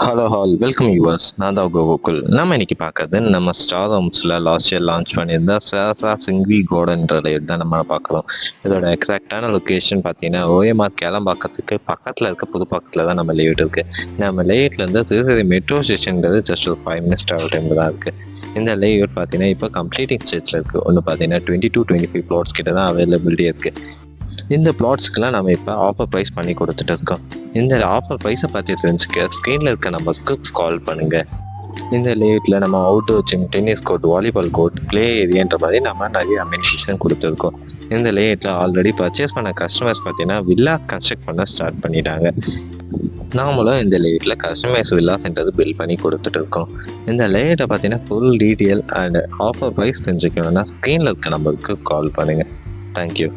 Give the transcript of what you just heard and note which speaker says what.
Speaker 1: Hello hall welcome viewers. நான் தான் கோகுல். நம்ம இன்னைக்கு பார்க்கறது நம்ம ஸ்டார் ஹோம்ஸில் லாஸ்ட் இயர் லான்ச் பண்ணியிருந்த சேசா சிங்வி கோடன்ற லேட் தான் நம்ம பார்க்கலாம். இதோட எக்ஸாக்டான லொக்கேஷன் பார்த்தீங்கன்னா ஓஎம்ஆர் கேளம்பாக்கத்துக்கு பக்கத்தில் இருக்க புதுப்பாக்கத்தில் தான் நம்ம லேட் இருக்குது. நம்ம லேட்லேருந்து சிறுசிறு மெட்ரோ ஸ்டேஷன்கிறது ஜஸ்ட் ஒரு 5 minutes ட்ராவல் டைமில் தான் இருக்குது. இந்த லேஅவுட் பார்த்தீங்கன்னா இப்போ கம்ப்ளீட்டிங் ஸ்டேஜில் இருக்குது. ஒன்று பார்த்தீங்கன்னா 22-25 ப்ளாட்ஸ் கிட்ட தான் அவைலபிலிட்டி இருக்குது. இந்த பிளாட்ஸ்க்கெலாம் நம்ம இப்போ ஆஃபர் ப்ரைஸ் பண்ணி கொடுத்துட்டு இருக்கோம். இந்த ஆஃபர் ப்ரைஸை பற்றி தெரிஞ்சுக்க ஸ்க்ரீனில் இருக்க நம்பருக்கு கால் பண்ணுங்கள். இந்த லேஅவுட்டில் நம்ம outdoor gym, tennis court, volleyball court, play ஏரியான்ற மாதிரி நம்ம நிறைய அமெனிட்டிஸும் கொடுத்துருக்கோம். இந்த லேஅவுட்டில் ஆல்ரெடி பர்ச்சேஸ் பண்ண கஸ்டமர்ஸ் பார்த்தீங்கன்னா வில்லா கன்ஸ்ட்ரக்ட் பண்ண ஸ்டார்ட் பண்ணிட்டாங்க. நாமளும் இந்த லேஅவுட்டில் கஸ்டமைஸ் வில்லாஸ்ன்றது பில்ட் பண்ணி கொடுத்துட்டு இருக்கோம். இந்த லேஅவுட்டை பார்த்தீங்கன்னா full detail and offer price தெரிஞ்சுக்கணும்னா ஸ்க்ரீனில் இருக்க நம்பருக்கு கால் பண்ணுங்கள். தேங்க்யூ.